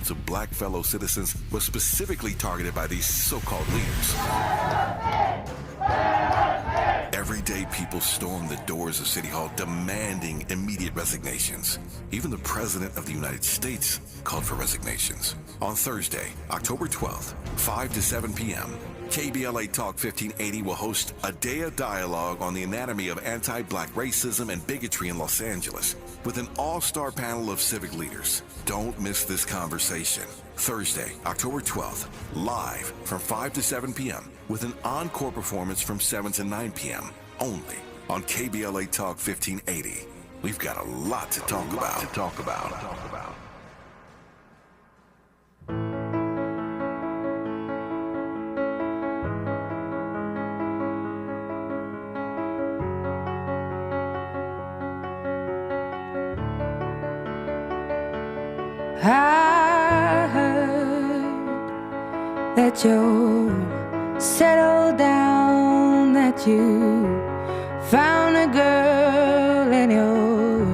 millions of black fellow citizens was specifically targeted by these so-called leaders. Everyday people stormed the doors of City Hall demanding immediate resignations. Even the President of the United States called for resignations. On Thursday, October 12th, 5 to 7 p.m., KBLA Talk 1580 will host a day of dialogue on the anatomy of anti-black racism and bigotry in Los Angeles with an all-star panel of civic leaders. Don't miss this conversation. Thursday, October 12th, live from 5 to 7 p.m. with an encore performance from 7 to 9 p.m. only on KBLA Talk 1580. We've got a lot to talk about. I heard that you're settled down, that you found a girl and you're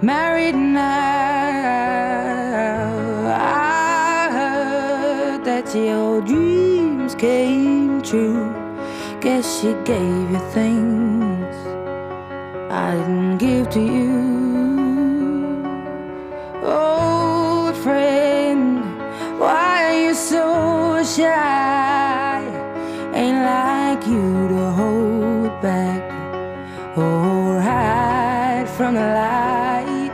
married now. I heard that your dreams came true. Guess she gave you things I didn't give to you. Old friend, why are you so shy? Ain't like you to hold back or hide from the light.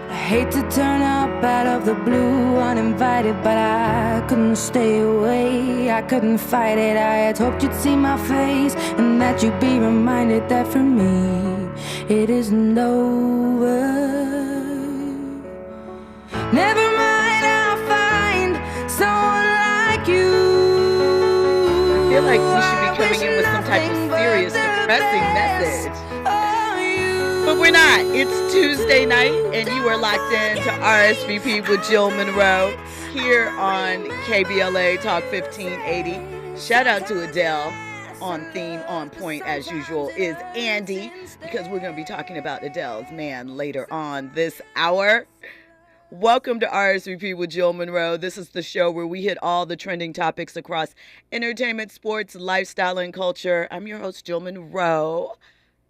I hate to turn up out of the blue uninvited, but I couldn't stay away, I couldn't fight it. I had hoped you'd see my face and that you'd be reminded that for me it isn't over. Never mind, I'll find someone like you. I feel like we should be coming in with some type of serious, depressing message. But we're not. It's Tuesday night, and you are locked in to RSVP with Jill Munroe here on KBLA Talk 1580. Shout out to Adele. On theme, on point, as usual, is Andy, because we're going to be talking about Adele's man later on this hour. Welcome to RSVP with Jill Munroe. This is the show where we hit all the trending topics across entertainment, sports, lifestyle, and culture. I'm your host, Jill Munroe.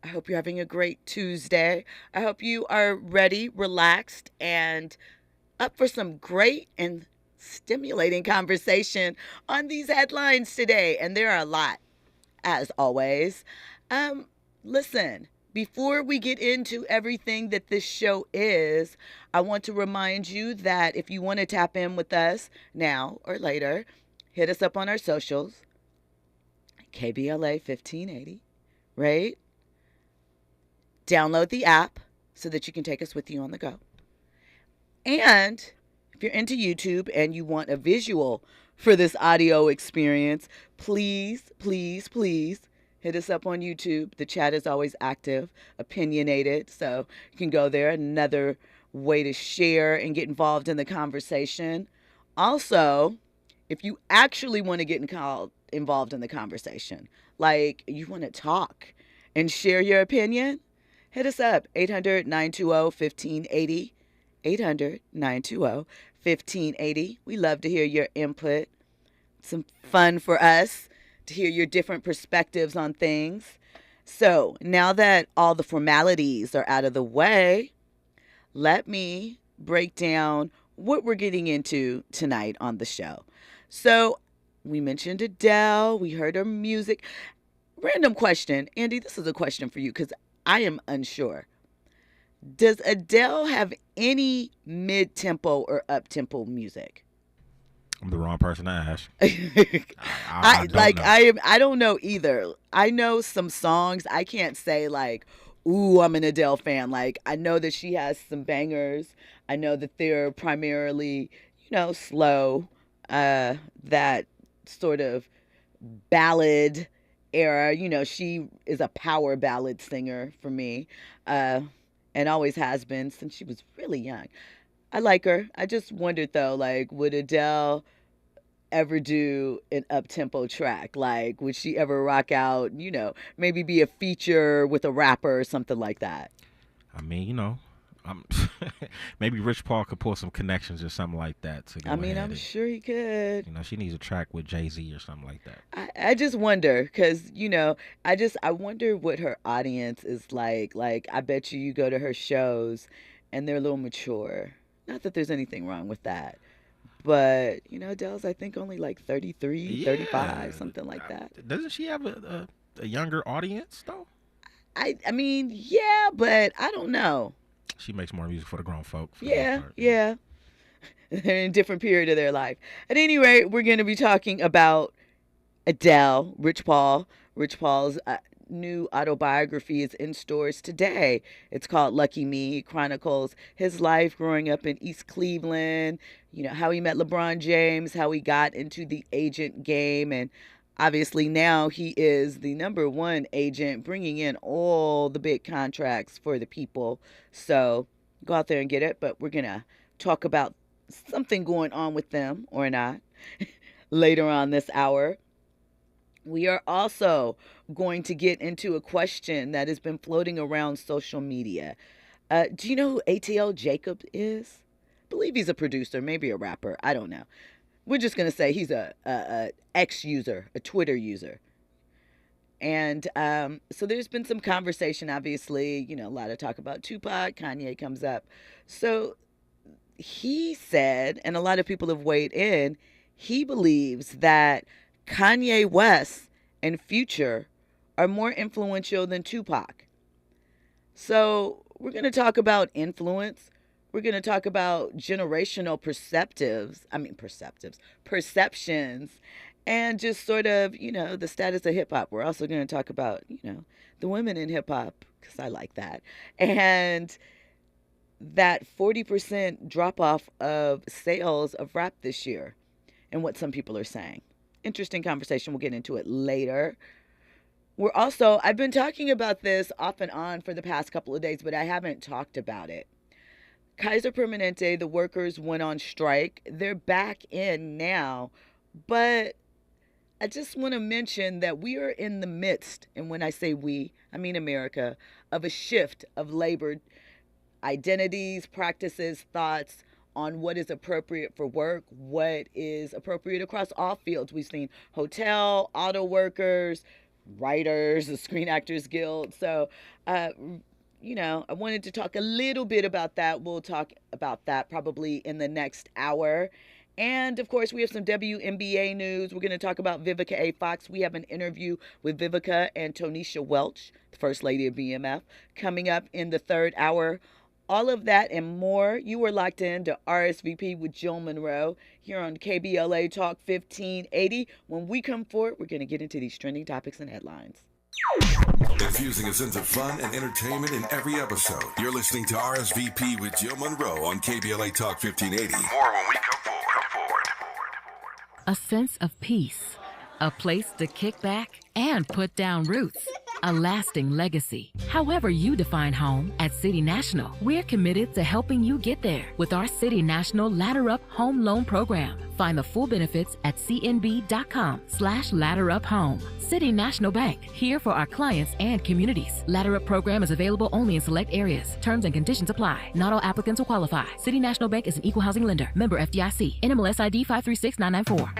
I hope you're having a great Tuesday. I hope you are ready, relaxed, and up for some great and stimulating conversation on these headlines today. And there are a lot, as always. Listen. Before we get into everything that this show is, I want to remind you that if you want to tap in with us now or later, hit us up on our socials, KBLA 1580, right? Download the app so that you can take us with you on the go. And if you're into YouTube and you want a visual for this audio experience, please, please, please, hit us up on YouTube. The chat is always active, opinionated, so you can go there. Another way to share and get involved in the conversation. Also, if you actually want to get involved in the conversation, like you want to talk and share your opinion, hit us up, 800-920-1580, 800-920-1580. We love to hear your input. Some fun for us to hear your different perspectives on things. So now that all the formalities are out of the way, let me break down what we're getting into tonight on the show. So we mentioned Adele. We heard her music. Random question. Andy, this is a question for you because I am unsure. Does Adele have any mid-tempo or up-tempo music? I'm the wrong person to ask. I don't know either. I know some songs. I can't say like, ooh, I'm an Adele fan. Like, I know that she has some bangers. I know that they're primarily, slow. That sort of ballad era. She is a power ballad singer for me, and always has been since she was really young. I like her. I just wondered though, like, would Adele ever do an up-tempo track? Like, would she ever rock out, maybe be a feature with a rapper or something like that? I mean, Maybe Rich Paul could pull some connections or something like that. I'm sure he could. She needs a track with Jay-Z or something like that. I just wonder, because, I wonder what her audience is like. Like, I bet you go to her shows and they're a little mature. Not that there's anything wrong with that. But, Adele's, I think, only like 33, 35, something like that. Doesn't she have a younger audience, though? I mean, yeah, but I don't know. She makes more music for the grown folk. Yeah. They're in a different period of their life. At any rate, we're going to be talking about Adele, Rich Paul. Rich Paul's new autobiography is in stores today. It's called Lucky Me. It chronicles his life growing up in East Cleveland, how he met LeBron James, how he got into the agent game, and obviously now he is the #1 agent, bringing in all the big contracts for the people. So go out there and get it. But we're going to talk about something going on with them or not later on this hour. We are also going to get into a question that has been floating around social media. Do you know who ATL Jacob is? I believe he's a producer, maybe a rapper. I don't know. We're just going to say he's a X user, a Twitter user. And so there's been some conversation, obviously, a lot of talk about Tupac. Kanye comes up. So he said, and a lot of people have weighed in, he believes that Kanye West and Future are more influential than Tupac. So we're going to talk about influence. We're going to talk about generational perceptions, and just sort of, the status of hip hop. We're also going to talk about, the women in hip hop, because I like that. And that 40% drop off of sales of rap this year and what some people are saying. Interesting conversation. We'll get into it later. I've been talking about this off and on for the past couple of days, but I haven't talked about it. Kaiser Permanente, the workers went on strike. They're back in now, but I just want to mention that we are in the midst, and when I say we, I mean America, of a shift of labor identities, practices, thoughts on what is appropriate for work, what is appropriate across all fields. We've seen hotel, auto workers, writers, the Screen Actors Guild. So, I wanted to talk a little bit about that. We'll talk about that probably in the next hour. And, of course, we have some WNBA news. We're going to talk about Vivica A. Fox. We have an interview with Vivica and Tonisha Welch, the First Lady of BMF, coming up in the third hour. All of that and more. You are locked in to RSVP with Jill Munroe here on KBLA Talk 1580. When we come forward, we're going to get into these trending topics and headlines. Infusing a sense of fun and entertainment in every episode. You're listening to RSVP with Jill Munroe on KBLA Talk 1580. More when we come forward. A sense of peace, a place to kick back and put down roots, a lasting legacy. However you define home, at City National, we're committed to helping you get there with our City National Ladder Up Home Loan Program. Find the full benefits at cnb.com/ladderuphome. City National Bank, here for our clients and communities. Ladder Up program is available only in select areas. Terms and conditions apply. Not all applicants will qualify. City National Bank is an equal housing lender. Member FDIC. NMLS ID 536994.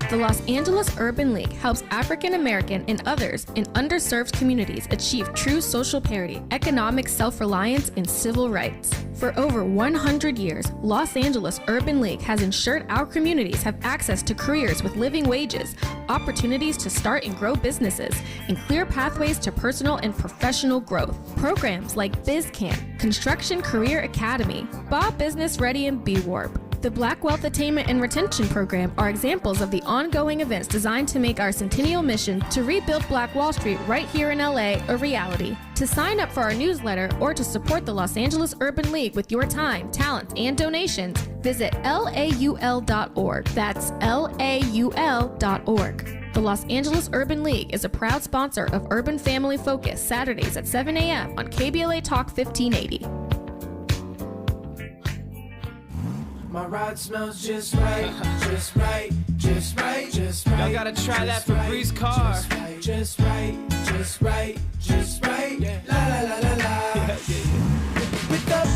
The Los Angeles Urban League helps African American and others in underserved communities achieve true social parity, economic self-reliance, and civil rights. For over 100 years, Los Angeles Urban League has ensured our communities have access to careers with living wages, opportunities to start and grow businesses, and clear pathways to personal and professional growth. Programs like BizCamp, Construction Career Academy, Bob Business Ready, and B-Warp. The Black Wealth Attainment and Retention Program are examples of the ongoing events designed to make our centennial mission to rebuild Black Wall Street right here in LA a reality. To sign up for our newsletter or to support the Los Angeles Urban League with your time, talent, and donations, visit laul.org. That's laul.org. The Los Angeles Urban League is a proud sponsor of Urban Family Focus, Saturdays at 7 a.m. on KBLA Talk 1580. My ride smells just right, just right, just right, just right. Y'all gotta try that Febreze car. Just right, just right, just right, just right. La la la la la. With up to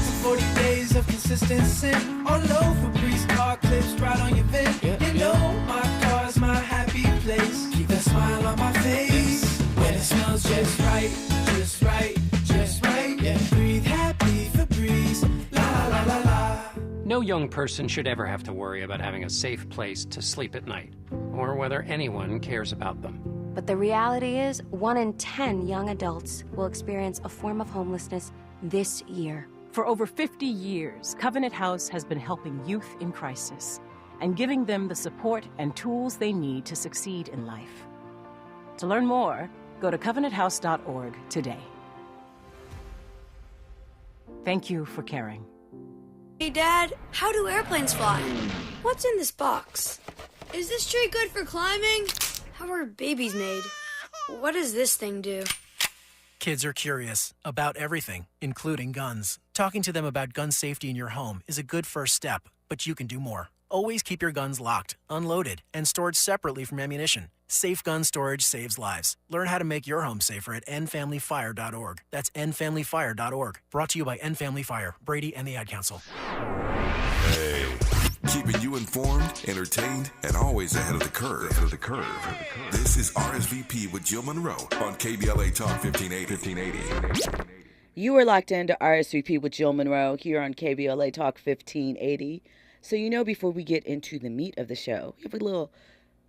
distancing. On low Febreze car clips right on your vent. You know my car's my happy place. Keep that smile on my face. When it smells just right, just right, just right. Yeah. Breathe happy Febreze. La la la la la. No young person should ever have to worry about having a safe place to sleep at night, or whether anyone cares about them. But the reality is, 1 in 10 young adults will experience a form of homelessness this year. For over 50 years, Covenant House has been helping youth in crisis and giving them the support and tools they need to succeed in life. To learn more, go to covenanthouse.org today. Thank you for caring. Hey, Dad, how do airplanes fly? What's in this box? Is this tree good for climbing? How are babies made? What does this thing do? Kids are curious about everything, including guns. Talking to them about gun safety in your home is a good first step, but you can do more. Always keep your guns locked, unloaded, and stored separately from ammunition. Safe gun storage saves lives. Learn how to make your home safer at endfamilyfire.org. That's endfamilyfire.org. Brought to you by End Family Fire, Brady, and the Ad Council. Hey, keeping you informed, entertained, and always ahead of the curve. This is RSVP with Jill Munroe on KBLA Talk 1580. You are locked into RSVP with Jill Munroe here on KBLA Talk 1580. So before we get into the meat of the show, we have a little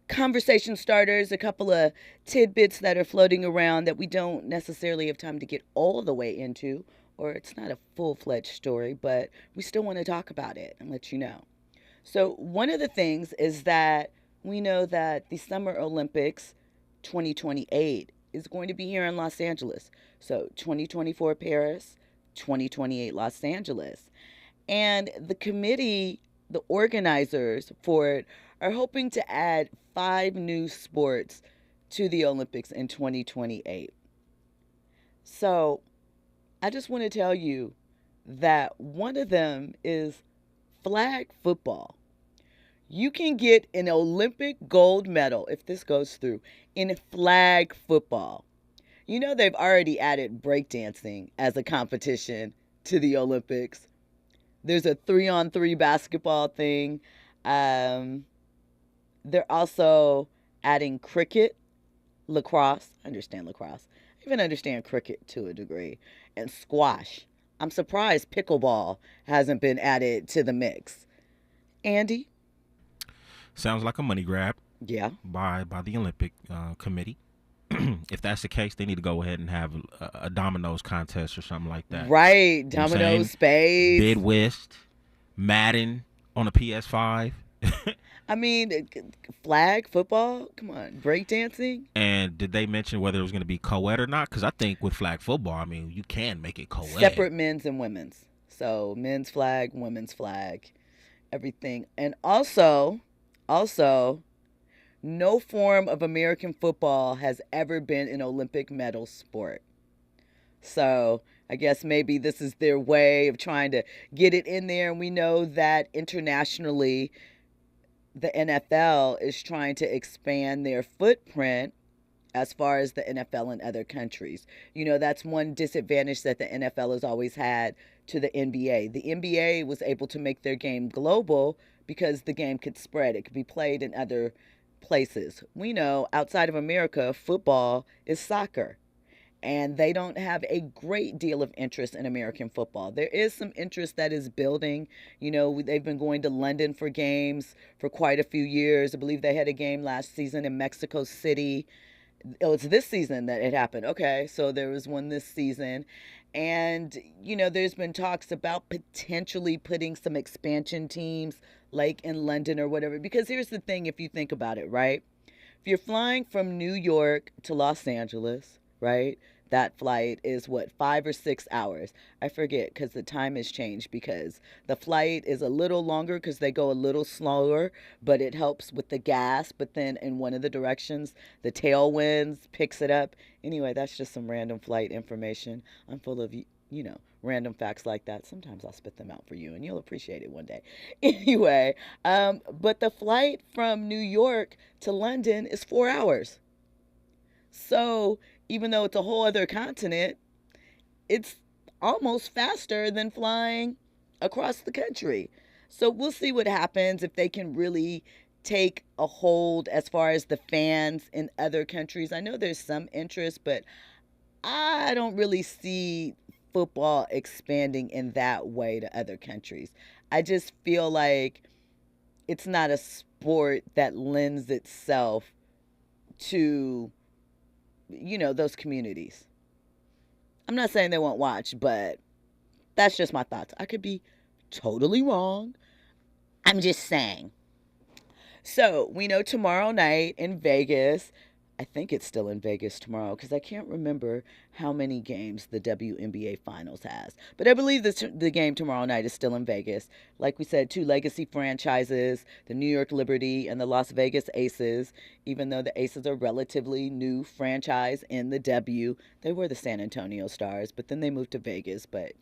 conversation starters, a couple of tidbits that are floating around that we don't necessarily have time to get all the way into, or it's not a full-fledged story, but we still want to talk about it and let you know. So one of the things is that we know that the Summer Olympics 2028 is going to be here in Los Angeles. So 2024 Paris, 2028 Los Angeles. And the committee, the organizers for it, are hoping to add 5 new sports to the Olympics in 2028. So I just want to tell you that one of them is flag football. You can get an Olympic gold medal, if this goes through, in flag football. They've already added breakdancing as a competition to the Olympics. There's a 3-on-3 basketball thing. They're also adding cricket, lacrosse. I understand lacrosse. I even understand cricket to a degree. And squash. I'm surprised pickleball hasn't been added to the mix. Andy? Sounds like a money grab. Yeah. By the Olympic committee. If that's the case, they need to go ahead and have a dominoes contest or something like that. Right. Dominoes, spades. Bid whist, Madden on a PS5. I mean, flag football? Come on. Breakdancing? And did they mention whether it was going to be co-ed or not? Because I think with flag football, you can make it co-ed. Separate men's and women's. So men's flag, women's flag, everything. And also, no form of American football has ever been an Olympic medal sport. So I guess maybe this is their way of trying to get it in there. And we know that internationally, the NFL is trying to expand their footprint as far as the NFL in other countries. That's one disadvantage that the NFL has always had to the NBA. The NBA was able to make their game global because the game could spread. It could be played in other places. We know outside of America, football is soccer. And they don't have a great deal of interest in American football. There is some interest that is building. They've been going to London for games for quite a few years. I believe they had a game last season in Mexico City. Oh, it's this season that it happened. Okay, so there was one this season. And, there's been talks about potentially putting some expansion teams like in London or whatever. Because here's the thing, if you think about it, right? If you're flying from New York to Los Angeles, right? That flight is 5 or 6 hours? I forget because the time has changed because the flight is a little longer because they go a little slower, but it helps with the gas. But then in one of the directions, the tailwinds picks it up. Anyway, that's just some random flight information. I'm full of, random facts like that. Sometimes I'll spit them out for you and you'll appreciate it one day. Anyway, but the flight from New York to London is 4 hours. So even though it's a whole other continent, it's almost faster than flying across the country. So we'll see what happens if they can really take a hold as far as the fans in other countries. I know there's some interest, but I don't really see football expanding in that way to other countries. I just feel like it's not a sport that lends itself to, those communities. I'm not saying they won't watch, but that's just my thoughts. I could be totally wrong. I'm just saying. So we know tomorrow night in Vegas, I think it's still in Vegas tomorrow because I can't remember how many games the WNBA Finals has. But I believe the game tomorrow night is still in Vegas. Like we said, 2 legacy franchises, the New York Liberty and the Las Vegas Aces. Even though the Aces are a relatively new franchise in the W, they were the San Antonio Stars, but then they moved to Vegas. But,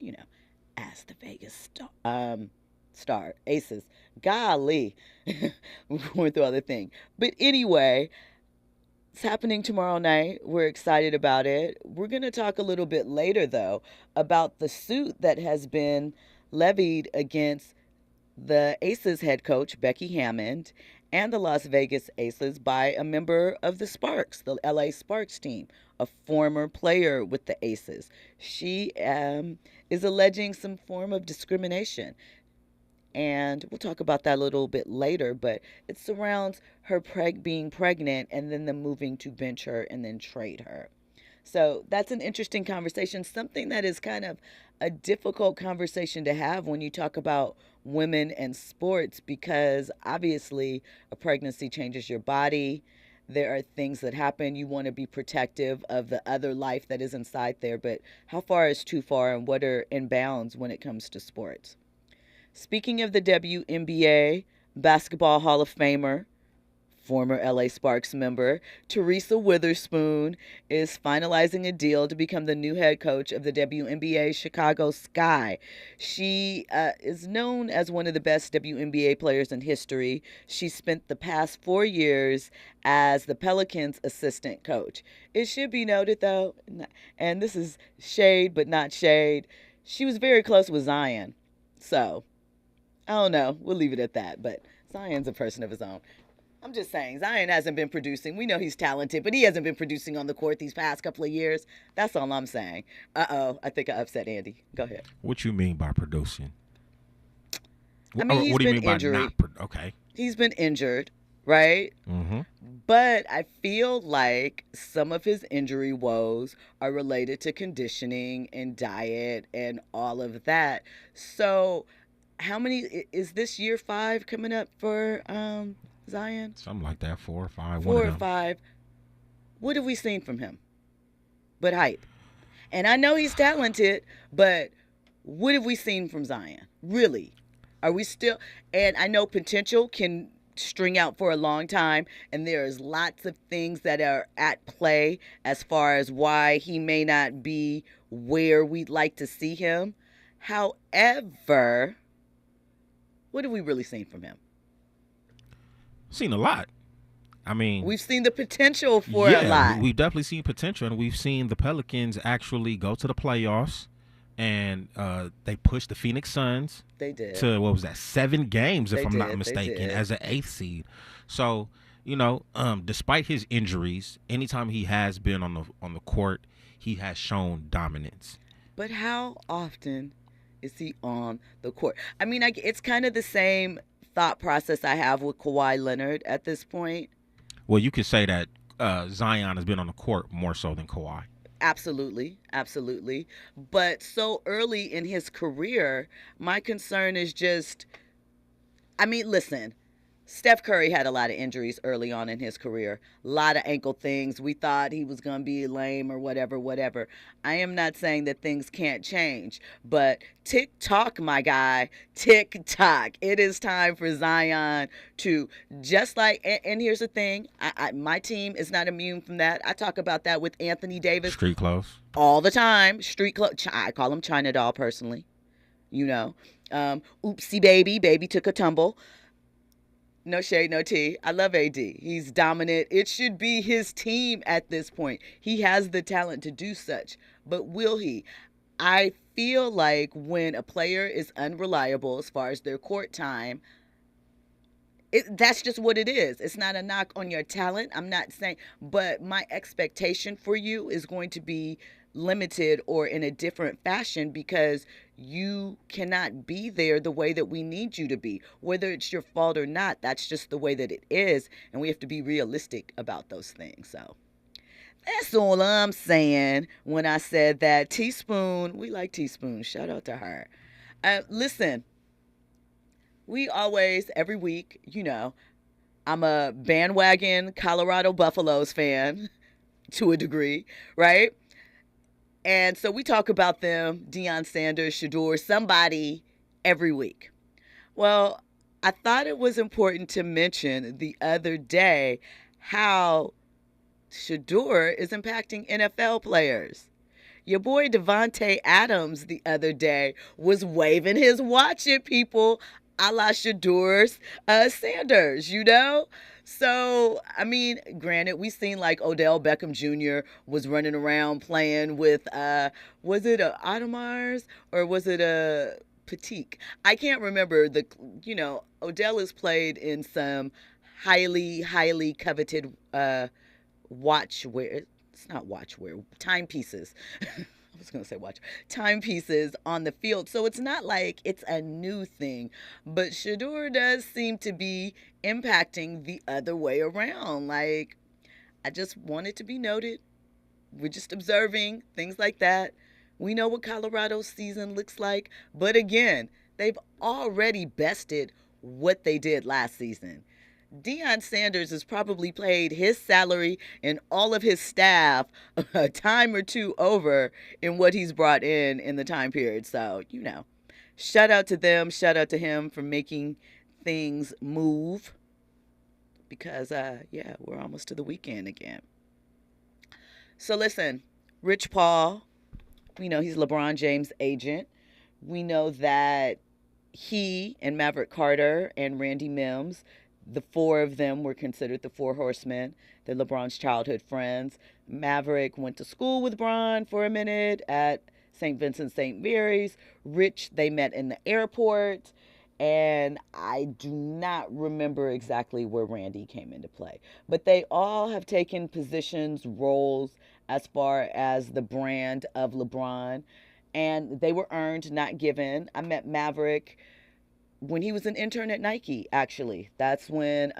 as the Vegas Star Aces. Golly. We're going through other things. But anyway, it's happening tomorrow night. We're excited about it. We're going to talk a little bit later, though, about the suit that has been levied against the Aces head coach, Becky Hammond, and the Las Vegas Aces by a member of the Sparks, the LA Sparks team, a former player with the Aces. She is alleging some form of discrimination. And we'll talk about that a little bit later, but it surrounds her being pregnant and then them moving to bench her and then trade her. So that's an interesting conversation, something that is kind of a difficult conversation to have when you talk about women and sports, because obviously a pregnancy changes your body. There are things that happen. You want to be protective of the other life that is inside there, but how far is too far, and what are in bounds when it comes to sports? Speaking of the WNBA, Basketball Hall of Famer, former LA Sparks member, Teresa Witherspoon is finalizing a deal to become the new head coach of the WNBA Chicago Sky. She is known as one of the best WNBA players in history. She spent the past 4 years as the Pelicans' assistant coach. It should be noted, though, and this is shade but not shade, she was very close with Zion. So, I don't know. We'll leave it at that. But Zion's a person of his own. I'm just saying, Zion hasn't been producing. We know he's talented, but he hasn't been producing on the court these past couple of years. That's all I'm saying. I think I upset Andy. Go ahead. What you mean by producing? I mean, he's what do you been mean injured. by not? Okay. He's been injured, right? Mm-hmm. But I feel like some of his injury woes are related to conditioning and diet and all of that. So how many is this year 5 coming up for Zion? Something like that, 4 or 5. 4 or 5. What have we seen from him? But hype. And I know he's talented, but what have we seen from Zion? Really? Are we still? And I know potential can string out for a long time, and there's lots of things that are at play as far as why he may not be where we'd like to see him. However, what have we really seen from him? Seen a lot. I mean, we've seen the potential for a lot. We've definitely seen potential, and we've seen the Pelicans actually go to the playoffs, and they pushed the Phoenix Suns. They did. To, what was that, 7 games, if I'm not mistaken, as an 8th seed. So, despite his injuries, anytime he has been on the court, he has shown dominance. But how often is he on the court? I mean, it's kind of the same thought process I have with Kawhi Leonard at this point. Well, you could say that Zion has been on the court more so than Kawhi. Absolutely. But so early in his career, my concern is just, listen, Steph Curry had a lot of injuries early on in his career, a lot of ankle things. We thought he was going to be lame or whatever. I am not saying that things can't change, but tick-tock, my guy, tick-tock. It is time for Zion to, just like, and here's the thing, my team is not immune from that. I talk about that with Anthony Davis. Street clothes. All the time. Street clothes. I call him China Doll personally. Oopsie baby took a tumble. No shade, no tea. I love AD. He's dominant. It should be his team at this point. He has the talent to do such. But will he? I feel like when a player is unreliable as far as their court time, that's just what it is. It's not a knock on your talent. I'm not saying, but my expectation for you is going to be limited or in a different fashion because you cannot be there the way that we need you to be. Whether it's your fault or not, that's just the way that it is. And we have to be realistic about those things. So that's all I'm saying when I said that. Teaspoon, we like Teaspoon. Shout out to her. Listen, we always, every week, I'm a bandwagon Colorado Buffaloes fan to a degree, right? And so we talk about them, Deion Sanders, Shedeur, somebody every week. Well, I thought it was important to mention the other day how Shedeur is impacting NFL players. Your boy Devontae Adams the other day was waving his watch at people a la Shedeur's Sanders, So, I mean, granted, we seen like Odell Beckham Jr. was running around playing with, was it a Audemars or was it a Petit? I can't remember. Odell has played in some highly, highly coveted watchwear. It's not watchwear, timepieces. I was going to say watch. Timepieces on the field. So it's not like it's a new thing. But Shedeur does seem to be impacting the other way around. Like, I just want it to be noted. We're just observing things like that. We know what Colorado's season looks like. But again, they've already bested what they did last season. Deion Sanders has probably paid his salary and all of his staff a time or two over in what he's brought in the time period. So, shout out to them. Shout out to him for making things move because, we're almost to the weekend again. So listen, Rich Paul, we know he's LeBron James' agent. We know that he and Maverick Carter and Randy Mims, the four of them were considered the four horsemen. They're LeBron's childhood friends. Maverick went to school with Bron for a minute at St. Vincent St. Mary's. Rich, they met in the airport. And I do not remember exactly where Randy came into play. But they all have taken positions, roles, as far as the brand of LeBron. And they were earned, not given. I met Maverick when he was an intern at Nike, actually. That's when,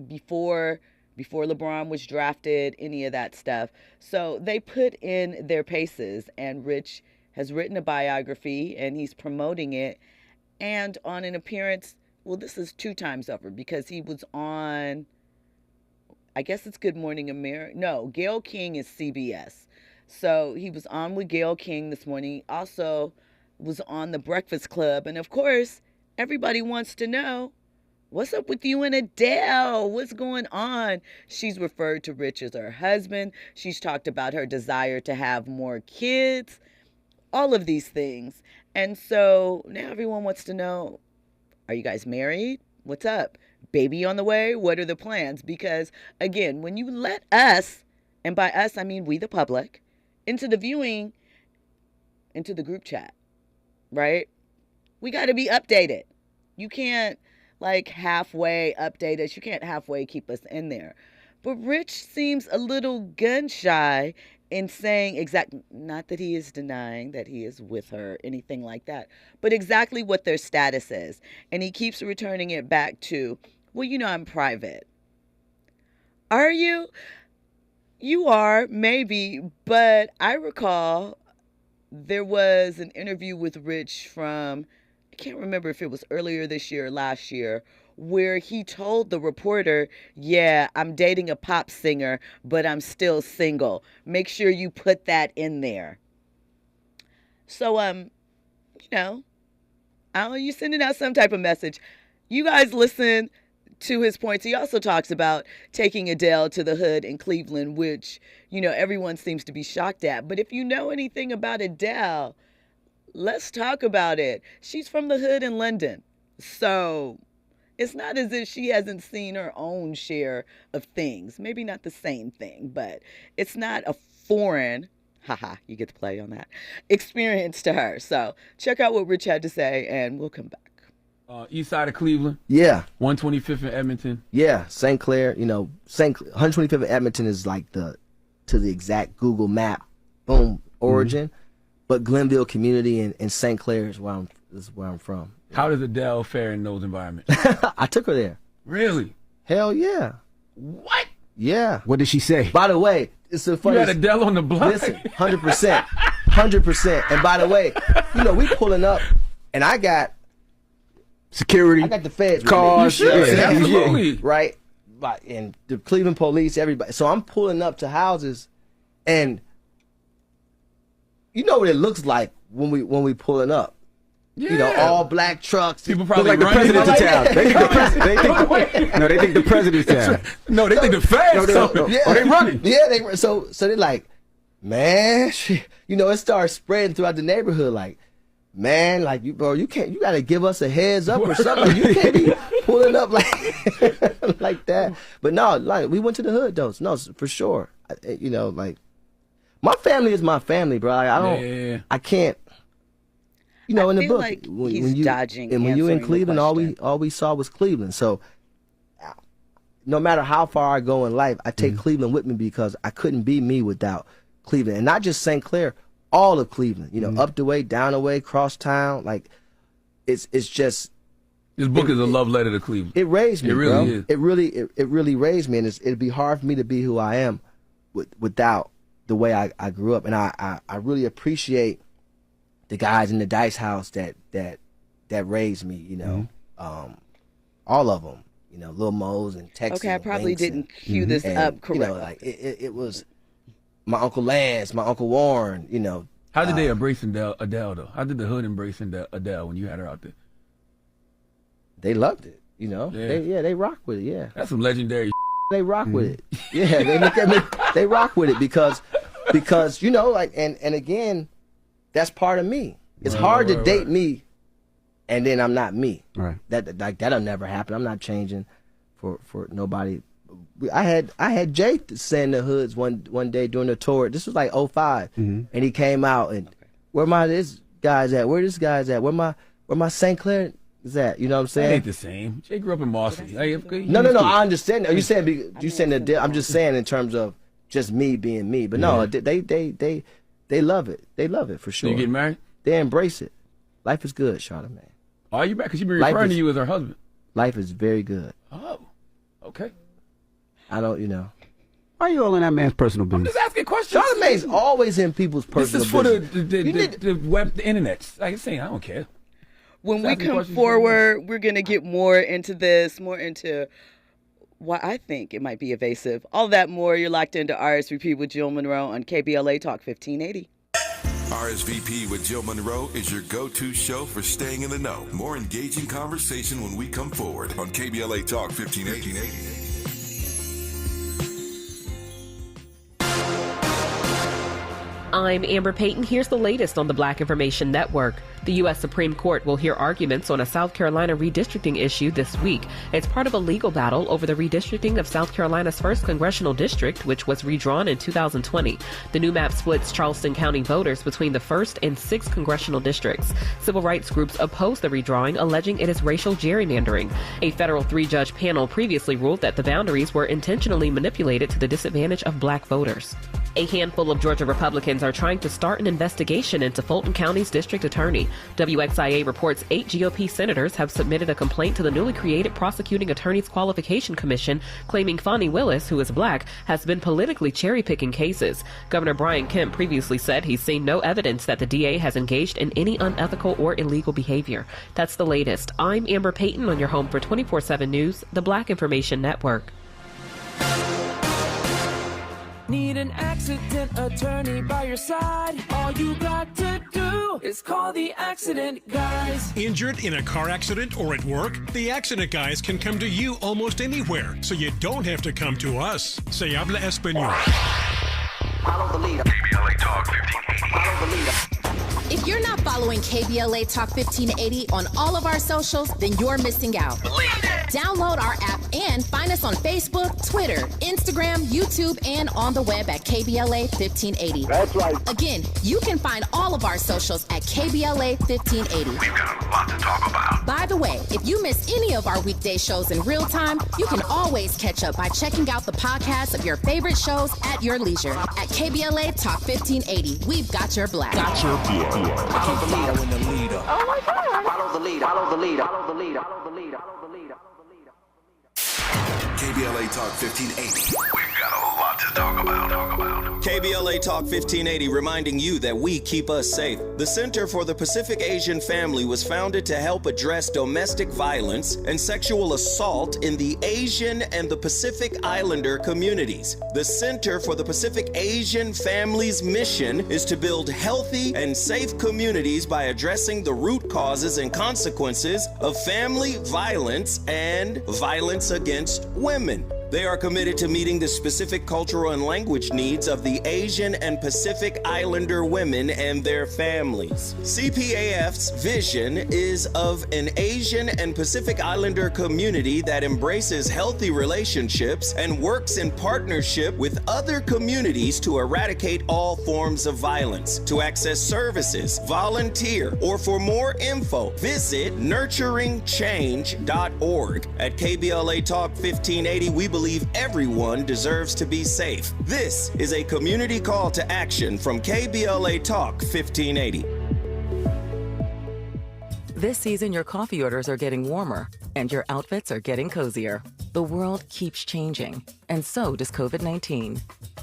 before LeBron was drafted, any of that stuff. So they put in their paces, and Rich has written a biography, and he's promoting it. And on an appearance, well, this is 2 times over, because he was on, I guess it's Good Morning America. No, Gayle King is CBS. So he was on with Gayle King this morning. He also was on The Breakfast Club. And of course, everybody wants to know, what's up with you and Adele? What's going on? She's referred to Rich as her husband. She's talked about her desire to have more kids, all of these things. And so now everyone wants to know, are you guys married? What's up? Baby on the way? What are the plans? Because, again, when you let us, and by us I mean we the public, into the viewing, into the group chat, right? We got to be updated. You can't halfway update us. You can't halfway keep us in there. But Rich seems a little gun shy in saying not that he is denying that he is with her, anything like that, but exactly what their status is. And he keeps returning it back to, well, I'm private. Are you? You are, maybe, but I recall there was an interview with Rich from, I can't remember if it was earlier this year or last year, where he told the reporter, yeah, I'm dating a pop singer, but I'm still single. Make sure you put that in there. So, I don't know, you sending out some type of message. You guys listen to his points. He also talks about taking Adele to the hood in Cleveland, which, everyone seems to be shocked at. But if you know anything about Adele, let's talk about it. She's from the hood in London. So it's not as if she hasn't seen her own share of things. Maybe not the same thing, but it's not a foreign Haha, you get to play on that. Experience to her. So check out what Rich had to say, and we'll come back. East side of Cleveland. Yeah. 125th in Edmonton. Yeah, St. Clair. 125th in Edmonton is like to the exact Google map, boom, origin. But Glenville community and St. Clair is where I'm from. How does Adele fare in those environments? I took her there. Really? Hell yeah. What? Yeah. What did she say? By the way, it's a funny. You had Adele on the block. Listen, 100%, 100%. And by the way, we pulling up, and I got security. I got the feds, cars, absolutely, right? And the Cleveland police, everybody. So I'm pulling up to houses, and you know what it looks like when we pulling up. Yeah. All black trucks. People probably like the president's town. They think the president. They think the president's town. No, they think the feds. They running. Yeah, so they're like, man, it starts spreading throughout the neighborhood. Like, man, like you got to give us a heads up or something. You can't be pulling up like that. But no, like we went to the hood though. No, for sure. Like my family is my family, bro. Like, I can't. In the book, like when you in Cleveland, all we saw was Cleveland. So, no matter how far I go in life, I take Cleveland with me because I couldn't be me without Cleveland, and not just St. Clair, all of Cleveland. Up the way, down the way, cross town. Like, it's just. This book is a love letter to Cleveland. It raised me, it really bro. Is. It really raised me, and it'd be hard for me to be who I am without the way I grew up, and I really appreciate the guys in the Dice House that raised me, all of them, Lil Mo's and Texas. Okay, I probably didn't cue this up correctly. It was my Uncle Lance, my Uncle Warren, How did they embrace Adele though? How did the hood embrace Adele when you had her out there? They loved it, Yeah. They rock with it, yeah. That's some legendary. They rock with it. Yeah, they look at me. They rock with it because and again. That's part of me. It's hard to date me, and then I'm not me. Right. That'll never happen. I'm not changing for nobody. I had Jay saying the hoods one day during the tour. This was like 2005, and he came out and where this guy's at? Where this guy's at? Where my St. Clair is at? You know what I'm saying? It ain't the same. Jay grew up in Marcy. No. I understand. Are you saying that? I'm just saying in terms of just me being me. But no, they love it. They love it for sure. So you getting married? They embrace it. Life is good, Charlamagne. Are you back? Because you've been referring to you as her husband. Life is very good. Oh, okay. I don't, Why are you all in that man's personal business? I'm just asking questions. Charlamagne's always in people's personal business. This is for the web, the internet. Like I'm saying, I don't care. When we come forward, we're going to get more into this, more into why I think it might be evasive. All that more, you're locked into RSVP with Jill Munroe on KBLA Talk 1580. RSVP with Jill Munroe is your go-to show for staying in the know. More engaging conversation when we come forward on KBLA Talk 1580. I'm Amber Payton. Here's the latest on the Black Information Network. The U.S. Supreme Court will hear arguments on a South Carolina redistricting issue this week. It's part of a legal battle over the redistricting of South Carolina's 1st Congressional District, which was redrawn in 2020. The new map splits Charleston County voters between the 1st and 6th Congressional Districts. Civil rights groups oppose the redrawing, alleging it is racial gerrymandering. A federal 3-judge panel previously ruled that the boundaries were intentionally manipulated to the disadvantage of black voters. A handful of Georgia Republicans are trying to start an investigation into Fulton County's district attorney. WXIA reports 8 GOP senators have submitted a complaint to the newly created Prosecuting Attorneys Qualification Commission, claiming Fonnie Willis, who is black, has been politically cherry-picking cases. Governor Brian Kemp previously said he's seen no evidence that the DA has engaged in any unethical or illegal behavior. That's the latest. I'm Amber Payton on your home for 24/7 News, the Black Information Network. Need an accident attorney by your side? All you got to do is call the Accident Guys. Injured in a car accident or at work? The Accident Guys can come to you almost anywhere, so you don't have to come to us. Se habla español. Follow the leader. KBLA Talk 1580. Follow the leader. If you're not following KBLA Talk 1580 on all of our socials, then you're missing out. Download our app and find us us on Facebook, Twitter, Instagram, YouTube, and on the web at KBLA 1580. That's right. Again, you can find all of our socials at KBLA 1580. We've got a lot to talk about. By the way, if you miss any of our weekday shows in real time, you can always catch up by checking out the podcasts of your favorite shows at your leisure. At KBLA Talk 1580, we've got your black. Follow the leader. Oh my God. Follow the leader. Follow the leader. Follow the leader. Follow the leader. Follow the leader. KBLA Talk 1580. We've got a lot to talk about. KBLA Talk 1580 reminding you that we keep us safe. The Center for the Pacific Asian Family was founded to help address domestic violence and sexual assault in the Asian and the Pacific Islander communities. The Center for the Pacific Asian Family's mission is to build healthy and safe communities by addressing the root causes and consequences of family violence and violence against women. They are committed to meeting the specific cultural and language needs of the Asian and Pacific Islander women and their families. CPAF's vision is of an Asian and Pacific Islander community that embraces healthy relationships and works in partnership with other communities to eradicate all forms of violence. To access services, volunteer, or for more info, visit nurturingchange.org. At KBLA Talk 1580, we believe everyone deserves to be safe. This is a community call to action from KBLA Talk 1580. This season, your coffee orders are getting warmer and your outfits are getting cozier. The world keeps changing, and so does COVID-19.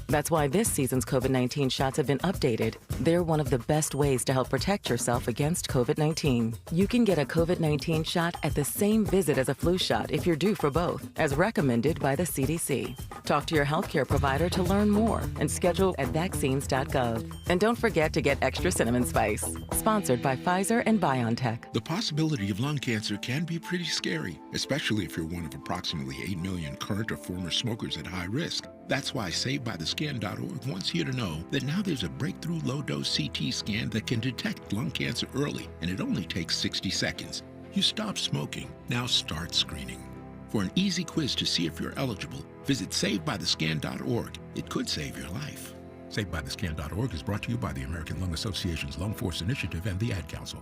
That's why this season's COVID-19 shots have been updated. They're one of the best ways to help protect yourself against COVID-19. You can get a COVID-19 shot at the same visit as a flu shot if you're due for both, as recommended by the CDC. Talk to your healthcare provider to learn more and schedule at vaccines.gov. And don't forget to get extra cinnamon spice. Sponsored by Pfizer and BioNTech. The possibility of lung cancer can be pretty scary, especially if you're one of approximately 8 million current or former smokers at high risk. That's why SaveByTheScan.org wants you to know that now there's a breakthrough low-dose CT scan that can detect lung cancer early, and it only takes 60 seconds. You stop smoking, now start screening. For an easy quiz to see if you're eligible, visit SaveByTheScan.org. It could save your life. SaveByTheScan.org is brought to you by the American Lung Association's Lung Force Initiative and the Ad Council.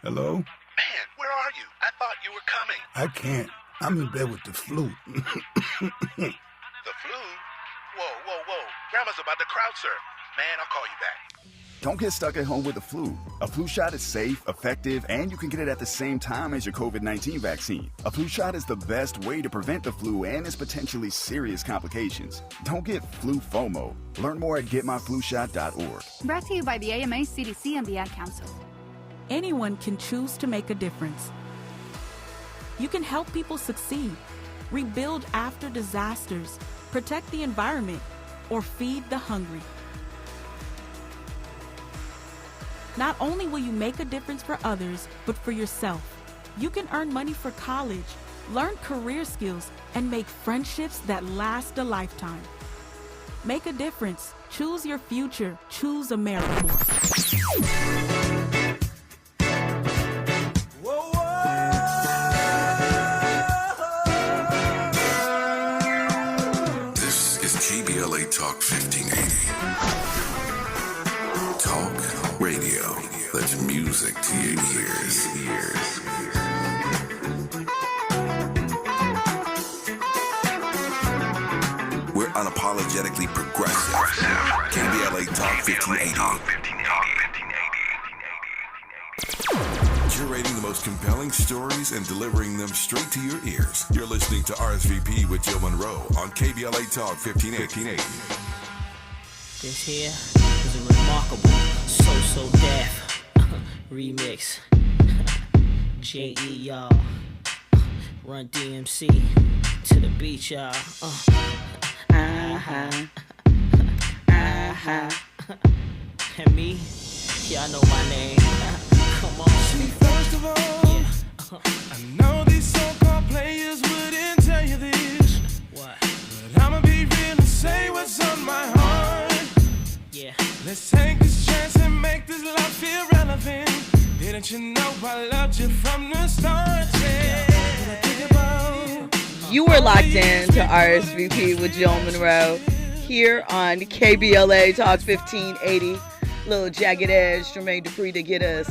Hello? Man, where are you? I thought you were coming. I can't. I'm in bed with the flu. The flu? Whoa. Grandma's about to crowd surf. Man, I'll call you back. Don't get stuck at home with the flu. A flu shot is safe, effective, and you can get it at the same time as your COVID-19 vaccine. A flu shot is the best way to prevent the flu and its potentially serious complications. Don't get flu FOMO. Learn more at getmyflushot.org. Brought to you by the AMA, CDC, and the Ad Council. Anyone can choose to make a difference. You can help people succeed, rebuild after disasters, protect the environment, or feed the hungry. Not only will you make a difference for others, but for yourself. You can earn money for college, learn career skills, and make friendships that last a lifetime. Make a difference. Choose your future. Choose AmeriCorps. KBLA Talk 1580. Talk radio. That's music to your ears. We're unapologetically progressive. KBLA Talk 1580. Curating the most compelling stories and delivering them straight to your ears. You're listening to RSVP with Jill Munroe on KBLA Talk 1580. This here is a remarkable So Deaf remix. J.E. y'all. Run DMC to the beach, y'all. And me, y'all know my name. Come on. See, first of all, I know these so-called players wouldn't tell you this. What? But I'ma be real and say what's on my heart. Yeah. Let's take this chance and make this love feel relevant. Didn't you know I loved you from the start? Yeah. When I think about You were locked in to RSVP with Jill Munroe here on KBLA Talk 1580. Little Jagged Edge, Jermaine Dupri to get us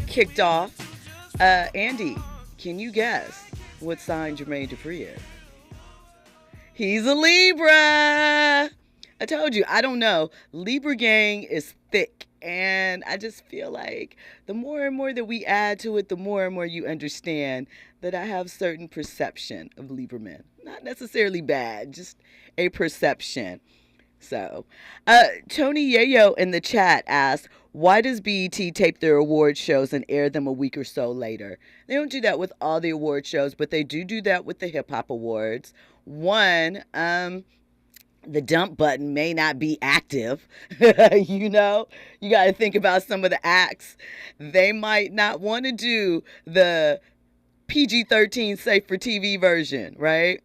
kicked off. Andy, can you guess what sign Jermaine Dupri is? He's a Libra. I told you, I don't know. Libra gang is thick. And I just feel like the more and more that we add to it, the more and more you understand that I have certain perception of Libra men. Not necessarily bad, just a perception. So, Tony Yayo in the chat asked, why does BET tape their award shows and air them a week or so later? They don't do that with all the award shows, but they do that with the Hip Hop Awards. One, the dump button may not be active. You know, you got to think about some of the acts. They might not want to do the PG-13 safe for TV version, right?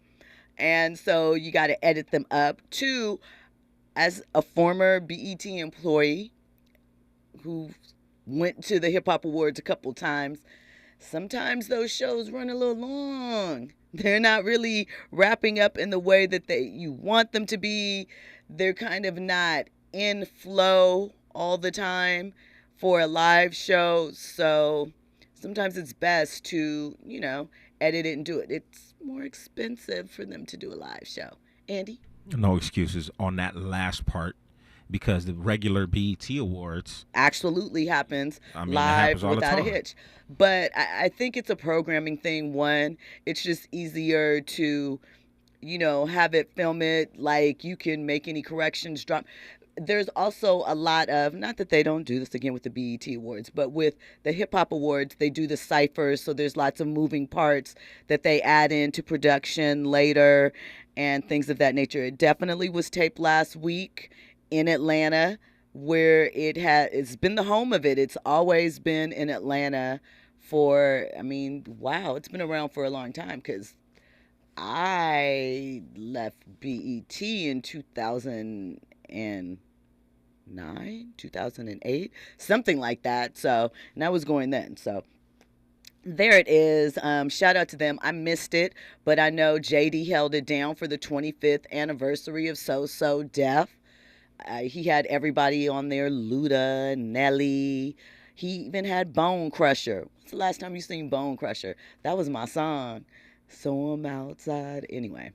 And so you got to edit them up. Two, as a former BET employee who went to the Hip Hop Awards a couple times, sometimes those shows run a little long. They're not really wrapping up in the way that you want them to be. They're kind of not in flow all the time for a live show. So sometimes it's best to, edit it and do it. It's more expensive for them to do a live show. Andy? No excuses on that last part, because the regular BET Awards absolutely happens live without a hitch. But I think it's a programming thing. One, it's just easier to, have it, film it, like you can make any corrections, drop. There's also a lot of, not that they don't do this again with the BET Awards, but with the Hip Hop Awards, they do the ciphers. So there's lots of moving parts that they add into production later and things of that nature. It definitely was taped last week in Atlanta, where it's been the home of it. It's always been in Atlanta it's been around for a long time, because I left BET in 2009, 2008, something like that. So, and I was going then. So there it is. Shout out to them. I missed it, but I know JD held it down for the 25th anniversary of So Def. He had everybody on there, Luda, Nelly. He even had Bone Crusher. When's the last time you seen Bone Crusher? That was my song. So I'm outside. Anyway,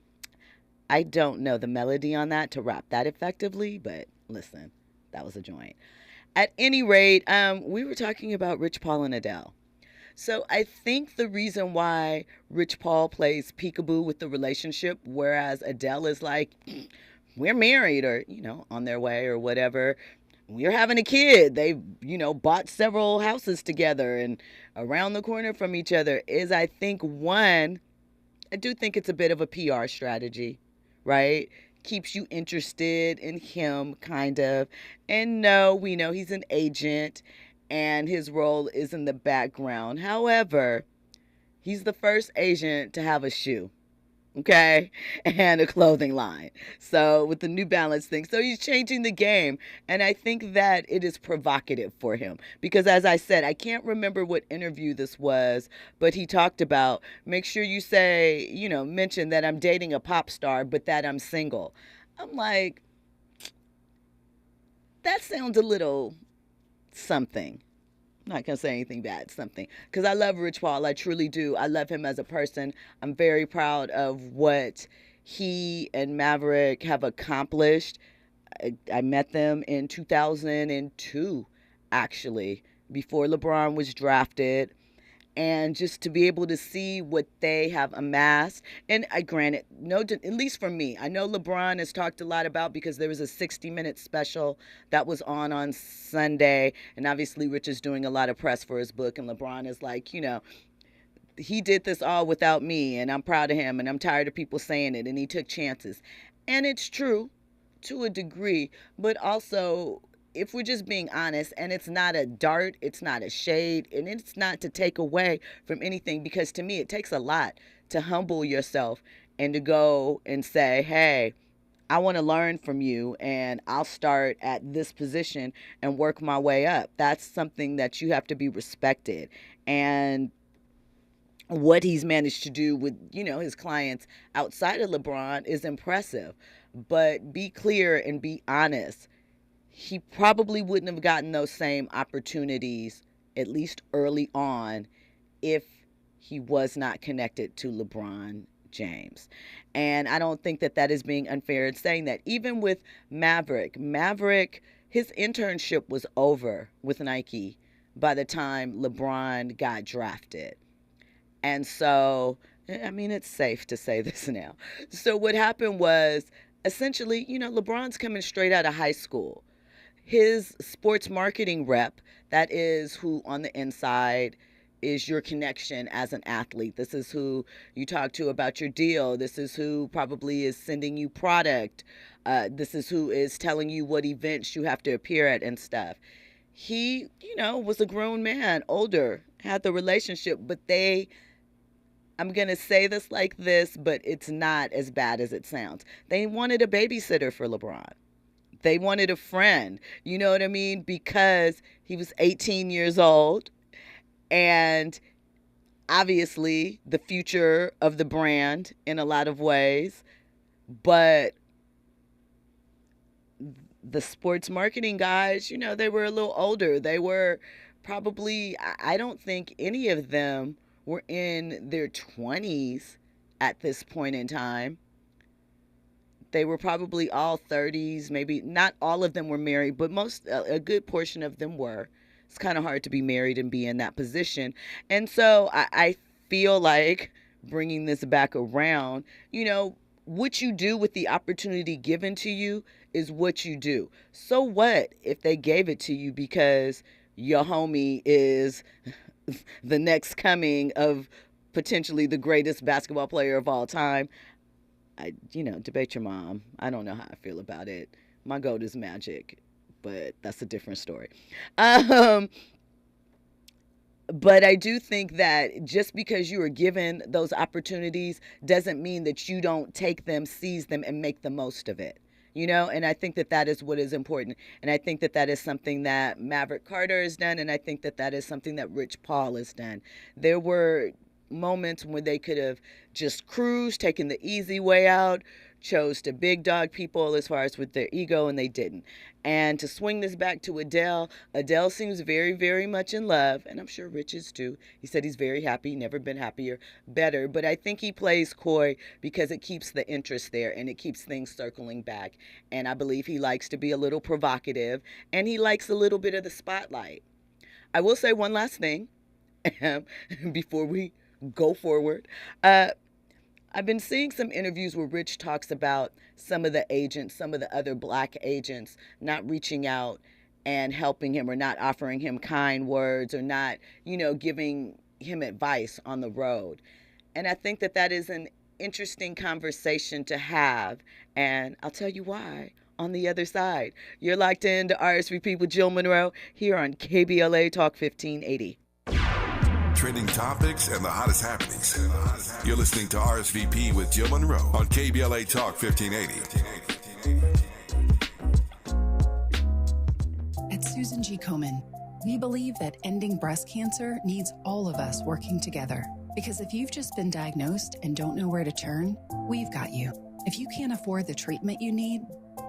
I don't know the melody on that to rap that effectively, but listen, that was a joint. At any rate, we were talking about Rich Paul and Adele. So I think the reason why Rich Paul plays peekaboo with the relationship, whereas Adele is like, we're married, or, on their way or whatever. We're having a kid. They, bought several houses together and around the corner from each other, is, I think, one, I do think it's a bit of a PR strategy, right? Keeps you interested in him, kind of. And no, we know he's an agent and his role is in the background. However, he's the first agent to have a shoe. Okay, and a clothing line. So with the New Balance thing, so he's changing the game, and I think that it is provocative for him, because as I said, I can't remember what interview this was, but he talked about, make sure you say, mention that I'm dating a pop star, but that I'm single. I'm like, that sounds a little something. I'm not going to say anything bad, something. Because I love Rich Paul. I truly do. I love him as a person. I'm very proud of what he and Maverick have accomplished. I met them in 2002, actually, before LeBron was drafted. And just to be able to see what they have amassed. And granted, at least for me, I know LeBron has talked a lot about, because there was a 60-minute special that was on Sunday. And obviously Rich is doing a lot of press for his book. And LeBron is like, he did this all without me. And I'm proud of him. And I'm tired of people saying it. And he took chances. And it's true to a degree. But also, if we're just being honest, and it's not a dart, it's not a shade, and it's not to take away from anything, because to me it takes a lot to humble yourself and to go and say, hey, I want to learn from you, and I'll start at this position and work my way up. That's something that you have to be respected. And what he's managed to do with, his clients outside of LeBron is impressive. But be clear and be honest. He probably wouldn't have gotten those same opportunities, at least early on, if he was not connected to LeBron James. And I don't think that is being unfair in saying that. Even with Maverick, his internship was over with Nike by the time LeBron got drafted. And so, it's safe to say this now. So what happened was, essentially, LeBron's coming straight out of high school. His sports marketing rep, that is who on the inside is your connection as an athlete. This is who you talk to about your deal. This is who probably is sending you product. This is who is telling you what events you have to appear at and stuff. He, was a grown man, older, had the relationship, but I'm going to say this like this, but it's not as bad as it sounds. They wanted a babysitter for LeBron. They wanted a friend, you know what I mean? Because he was 18 years old and obviously the future of the brand in a lot of ways. But the sports marketing guys, they were a little older. They were probably, I don't think any of them were in their 20s at this point in time. They were probably all 30s, maybe not all of them were married, but a good portion of them were. It's kind of hard to be married and be in that position. And so I feel like bringing this back around, what you do with the opportunity given to you is what you do. So what if they gave it to you because your homie is the next coming of potentially the greatest basketball player of all time? Debate your mom. I don't know how I feel about it. My goat is Magic, but that's a different story. But I do think that just because you are given those opportunities doesn't mean that you don't take them, seize them, and make the most of it. And I think that is what is important. And I think that is something that Maverick Carter has done, and I think that is something that Rich Paul has done. There were moments when they could have just cruised, taken the easy way out, chose to big dog people as far as with their ego, and they didn't. And to swing this back to Adele seems very, very much in love, and I'm sure Rich is too. He said he's very happy, never been happier, better, but I think he plays coy because it keeps the interest there and it keeps things circling back. And I believe he likes to be a little provocative and he likes a little bit of the spotlight. I will say one last thing before we go forward. I've been seeing some interviews where Rich talks about some of the agents, some of the other black agents not reaching out and helping him or not offering him kind words or not, giving him advice on the road. And I think that is an interesting conversation to have. And I'll tell you why on the other side. You're locked into RSVP with Jill Munroe here on KBLA Talk 1580. Trending topics and the hottest happenings. You're listening to RSVP with Jill Munroe on KBLA Talk 1580. At Susan G. Komen, we believe that ending breast cancer needs all of us working together. Because if you've just been diagnosed and don't know where to turn, we've got you. If you can't afford the treatment you need,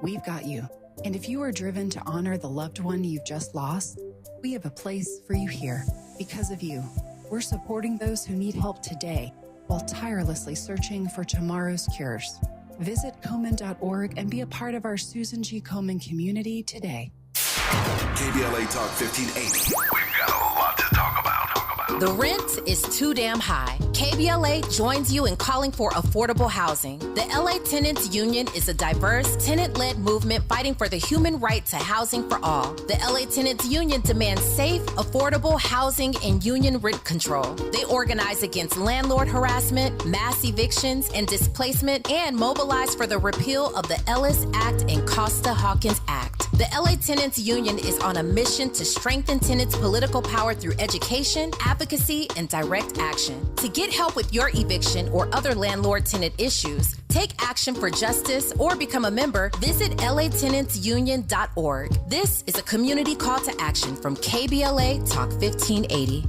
we've got you. And if you are driven to honor the loved one you've just lost, we have a place for you here. Because of you, we're supporting those who need help today while tirelessly searching for tomorrow's cures. Visit Komen.org and be a part of our Susan G. Komen community today. KBLA Talk 1580. We've got a lot to talk about. The rent is too damn high. KBLA joins you in calling for affordable housing. The LA Tenants Union is a diverse, tenant-led movement fighting for the human right to housing for all. The LA Tenants Union demands safe, affordable housing and union rent control. They organize against landlord harassment, mass evictions, and displacement, and mobilize for the repeal of the Ellis Act and Costa-Hawkins Act. The LA Tenants Union is on a mission to strengthen tenants' political power through education, advocacy, and direct action. To get help with your eviction or other landlord-tenant issues, take action for justice, or become a member, visit latenantsunion.org. This is a community call to action from KBLA Talk 1580.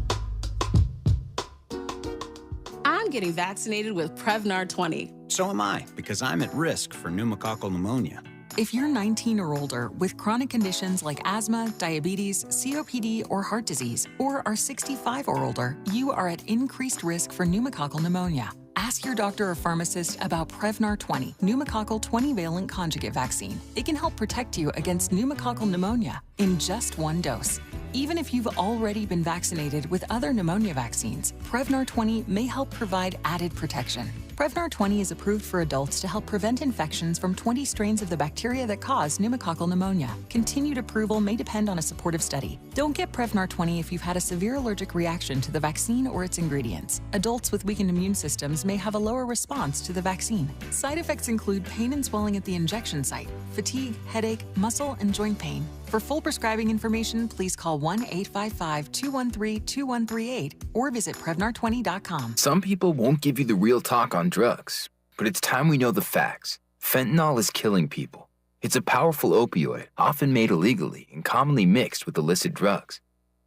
getting vaccinated with Prevnar 20. So am I, because I'm at risk for pneumococcal pneumonia. If you're 19 or older with chronic conditions like asthma, diabetes, COPD, or heart disease, or are 65 or older, you are at increased risk for pneumococcal pneumonia. Ask your doctor or pharmacist about Prevnar 20, pneumococcal 20-valent conjugate vaccine. It can help protect you against pneumococcal pneumonia in just one dose. Even if you've already been vaccinated with other pneumonia vaccines, Prevnar 20 may help provide added protection. Prevnar 20 is approved for adults to help prevent infections from 20 strains of the bacteria that cause pneumococcal pneumonia. Continued approval may depend on a supportive study. Don't get Prevnar 20 if you've had a severe allergic reaction to the vaccine or its ingredients. Adults with weakened immune systems may have a lower response to the vaccine. Side effects include pain and swelling at the injection site, fatigue, headache, muscle, and joint pain. For full prescribing information, please call 1-855-213-2138 or visit Prevnar20.com. Some people won't give you the real talk on drugs, but it's time we know the facts. Fentanyl is killing people. It's a powerful opioid, often made illegally and commonly mixed with illicit drugs.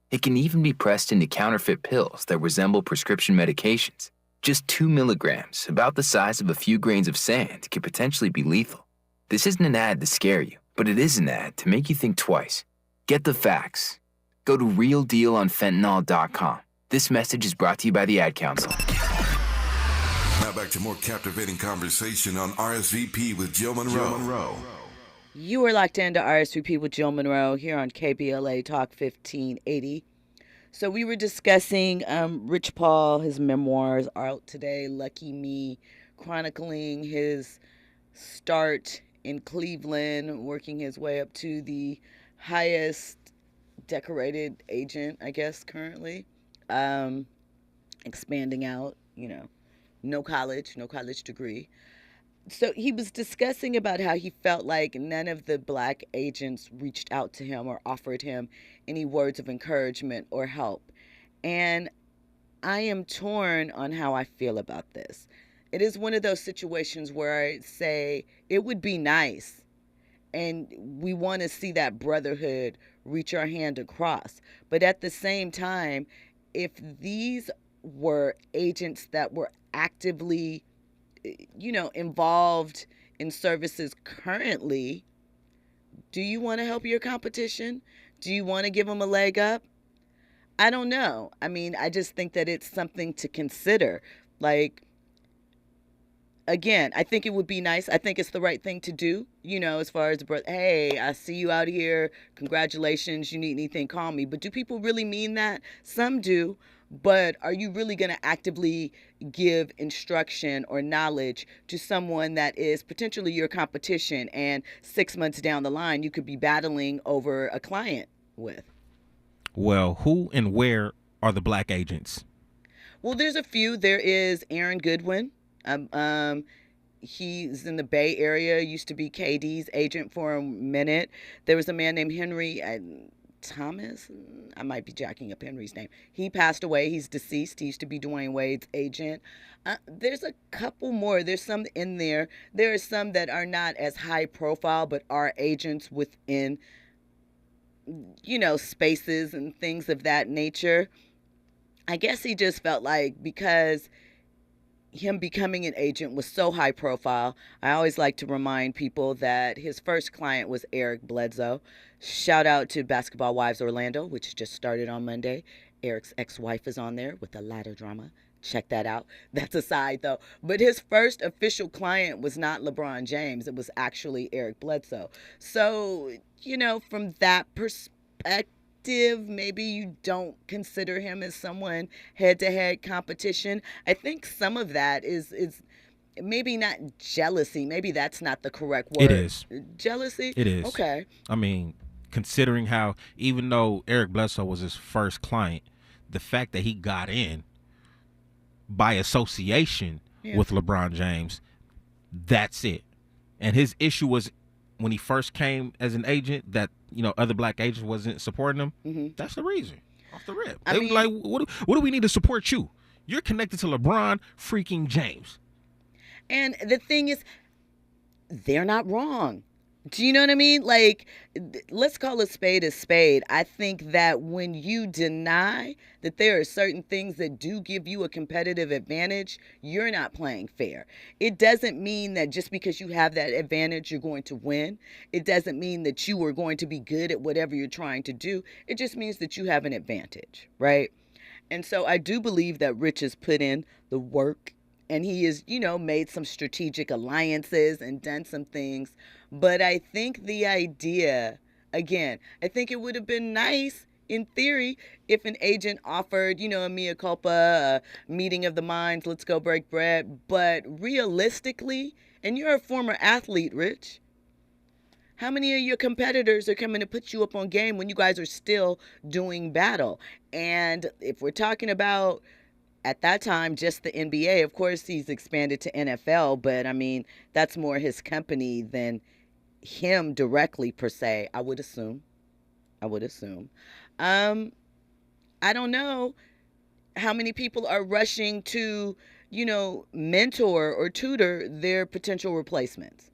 It can even be pressed into counterfeit pills that resemble prescription medications. Just 2 milligrams, about the size of a few grains of sand, could potentially be lethal. This isn't an ad to scare you, but it is an ad to make you think twice. Get the facts. Go to realdealonfentanyl.com. This message is brought to you by the Ad Council. Now back to more captivating conversation on RSVP with Jill Munroe. You are locked into RSVP with Jill Munroe here on KBLA Talk 1580. So we were discussing Rich Paul, his memoirs are out today, Lucky Me, chronicling his start in Cleveland, working his way up to the highest decorated agent, I guess, currently. Expanding out, no college degree. So he was discussing about how he felt like none of the black agents reached out to him or offered him any words of encouragement or help. And I am torn on how I feel about this. It is one of those situations where I say it would be nice and we want to see that brotherhood reach our hand across. But at the same time, if these were agents that were actively, involved in services currently, do you want to help your competition? Do you want to give them a leg up? I don't know. I mean, I just think that it's something to consider. Like, again, I think it would be nice. I think it's the right thing to do, as far as, hey, I see you out here. Congratulations. You need anything, call me. But do people really mean that? Some do. But are you really going to actively give instruction or knowledge to someone that is potentially your competition and 6 months down the line you could be battling over a client with? Well, who and where are the black agents? Well, there's a few. There is Aaron Goodwin. He's in the Bay Area, used to be KD's agent for a minute. There was a man named Henry Thomas. I might be jacking up Henry's name. He passed away. He's deceased. He used to be Dwayne Wade's agent. There's a couple more. There's some in there. There are some that are not as high profile, but are agents within, spaces and things of that nature. I guess he just felt like because him becoming an agent was so high profile. I always like to remind people that his first client was Eric Bledsoe. Shout out to Basketball Wives Orlando, which just started on Monday. Eric's ex-wife is on there with a lot of drama. Check that out. That's aside though. But his first official client was not LeBron James. It was actually Eric Bledsoe. So, from that perspective, maybe you don't consider him as someone head-to-head competition. I think some of that is maybe not jealousy. Maybe that's not the correct word. It is. Jealousy? It is. Okay. I mean, considering how, even though Eric Bledsoe was his first client, the fact that he got in by association with LeBron James, that's it. And his issue was when he first came as an agent that, other black agents wasn't supporting him. Mm-hmm. That's the reason. Off the rip. They were like, what do we need to support you? You're connected to LeBron freaking James. And the thing is, they're not wrong. Do you know what I mean? Like, let's call a spade a spade. I think that when you deny that there are certain things that do give you a competitive advantage, you're not playing fair. It doesn't mean that just because you have that advantage, you're going to win. It doesn't mean that you are going to be good at whatever you're trying to do. It just means that you have an advantage, right? And so I do believe that Rich has put in the work, and he has, made some strategic alliances and done some things. But I think the idea, again, I think it would have been nice in theory if an agent offered, a mea culpa, a meeting of the minds, let's go break bread. But realistically, and you're a former athlete, Rich, how many of your competitors are coming to put you up on game when you guys are still doing battle? And if we're talking about, at that time, just the NBA, of course, he's expanded to NFL, but I mean, that's more his company than him directly per se, I would assume. I don't know how many people are rushing to, mentor or tutor their potential replacements.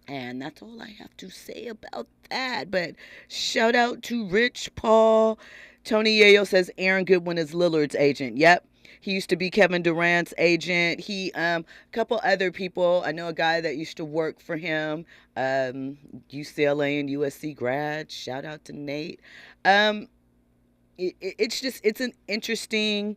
And that's all I have to say about that. But shout out to Rich Paul. Tony Yayo says Aaron Goodwin is Lillard's agent. Yep. He used to be Kevin Durant's agent. He, a couple other people. I know a guy that used to work for him, UCLA and USC grad. Shout out to Nate. It's an interesting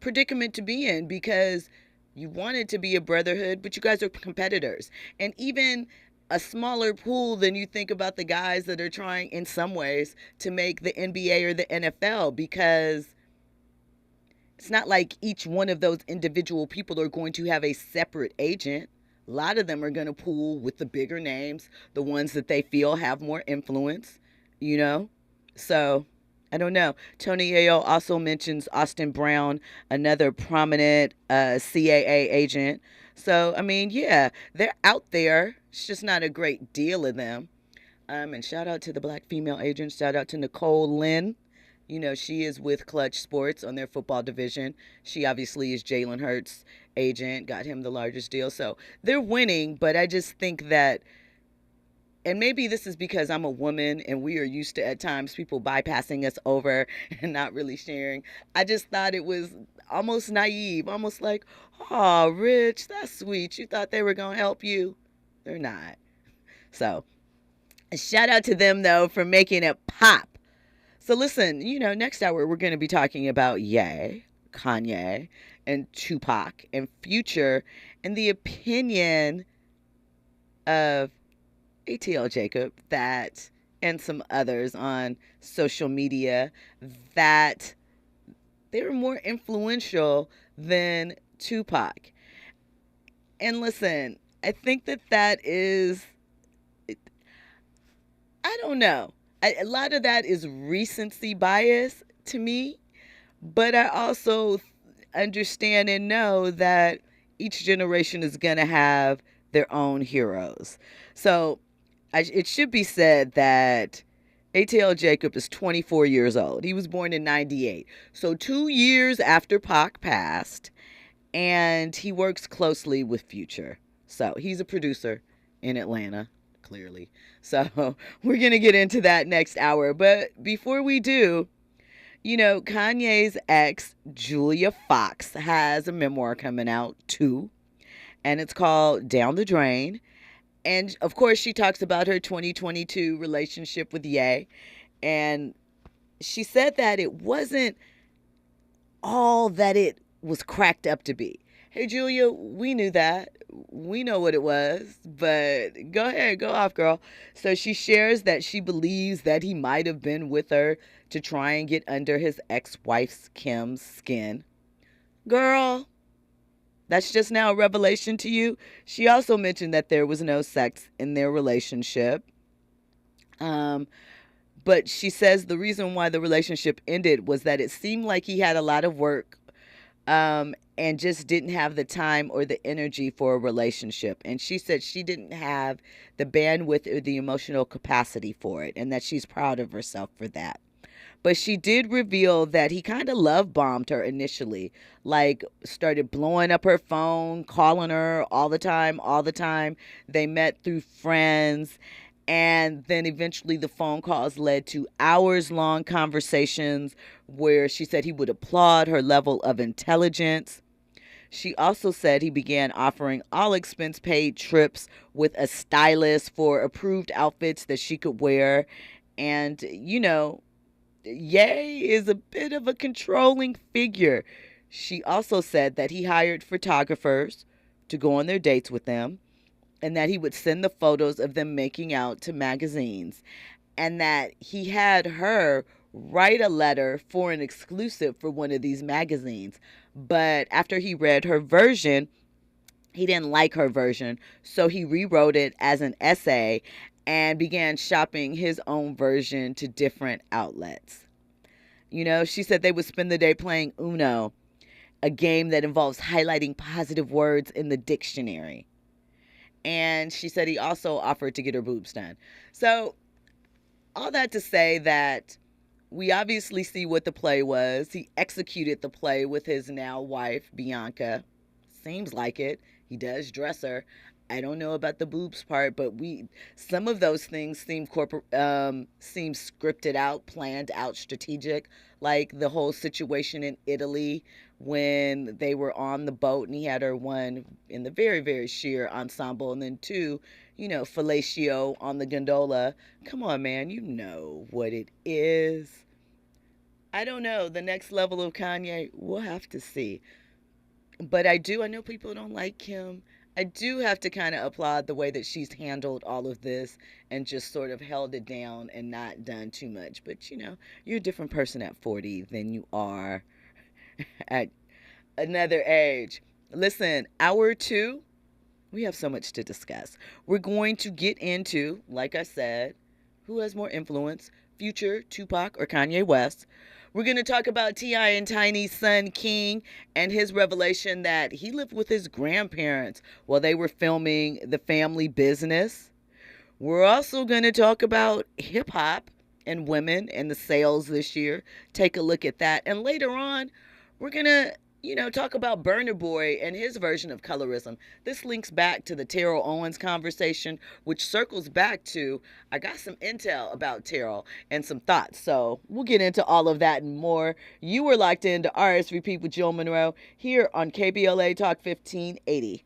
predicament to be in because you want it to be a brotherhood, but you guys are competitors. And even a smaller pool than you think about the guys that are trying in some ways to make the NBA or the NFL, because it's not like each one of those individual people are going to have a separate agent. A lot of them are going to pool with the bigger names, the ones that they feel have more influence, So I don't know. Tony Yayo also mentions Austin Brown, another prominent CAA agent. So, I mean, yeah, they're out there. It's just not a great deal of them. And shout out to the black female agents. Shout out to Nicole Lynn. She is with Clutch Sports on their football division. She obviously is Jalen Hurts' agent, got him the largest deal. So they're winning, but I just think that, and maybe this is because I'm a woman and we are used to at times people bypassing us over and not really sharing. I just thought it was almost naive, almost like, oh, Rich, that's sweet. You thought they were going to help you. They're not. So a shout out to them, though, for making it pop. So listen, next hour we're going to be talking about Ye, Kanye, and Tupac, and Future, and the opinion of ATL Jacob and some others on social media that they were more influential than Tupac. And listen, I think that is, I don't know. A lot of that is recency bias to me, but I also understand and know that each generation is going to have their own heroes. So it should be said that ATL Jacob is 24 years old. He was born in 98. So 2 years after Pac passed, and he works closely with Future. So he's a producer in Atlanta, clearly. So we're going to get into that next hour. But before we do, Kanye's ex, Julia Fox, has a memoir coming out too. And it's called Down the Drain. And of course, she talks about her 2022 relationship with Ye. And she said that it wasn't all that it was cracked up to be. Hey, Julia, we knew that. We know what it was, but go ahead, go off, girl. So she shares that she believes that he might have been with her to try and get under his ex-wife's Kim's skin. Girl, that's just now a revelation to you. She also mentioned that there was no sex in their relationship. But she says the reason why the relationship ended was that it seemed like he had a lot of work and just didn't have the time or the energy for a relationship. And she said she didn't have the bandwidth or the emotional capacity for it, and that she's proud of herself for that. But she did reveal that he kind of love bombed her initially, like started blowing up her phone, calling her all the time. They met through friends. And then eventually the phone calls led to hours-long conversations where she said he would applaud her level of intelligence. She also said he began offering all expense-paid trips with a stylist for approved outfits that she could wear. And, you know, Ye is a bit of a controlling figure. She also said that he hired photographers to go on their dates with them, and that he would send the photos of them making out to magazines, and that he had her write a letter for an exclusive for one of these magazines. But after he read her version, he didn't like her version, so he rewrote it as an essay and began shopping his own version to different outlets. You know, she said they would spend the day playing Uno, a game that involves highlighting positive words in the dictionary. And she said he also offered to get her boobs done. So all that to say that we obviously see what the play was. He executed the play with his now wife, Bianca. Seems like it. He does dress her. I don't know about the boobs part, but some of those things seem scripted out, planned out, strategic, like the whole situation in Italy when they were on the boat and he had her, one, in the very, very sheer ensemble, and then two, you know, fellatio on the gondola. Come on, man, you know what it is. I don't know. The next level of Kanye, we'll have to see. But I know people don't like him. I do have to kind of applaud the way that she's handled all of this and just sort of held it down and not done too much. But, you know, you're a different person at 40 than you are at another age. Listen, hour 2, we have so much to discuss. We're going to get into, like I said, who has more influence, Future, Tupac, or Kanye West. We're going to talk about T.I. and Tiny's son, King, and his revelation that he lived with his grandparents while they were filming The Family Business. We're also going to talk about hip-hop and women and the sales this year. Take a look at that. And later on, we're going to, talk about Burna Boy and his version of colorism. This links back to the Terrell Owens conversation, which circles back to, I got some intel about Terrell and some thoughts. So we'll get into all of that and more. You were locked into RSVP with Jill Munroe here on KBLA Talk 1580.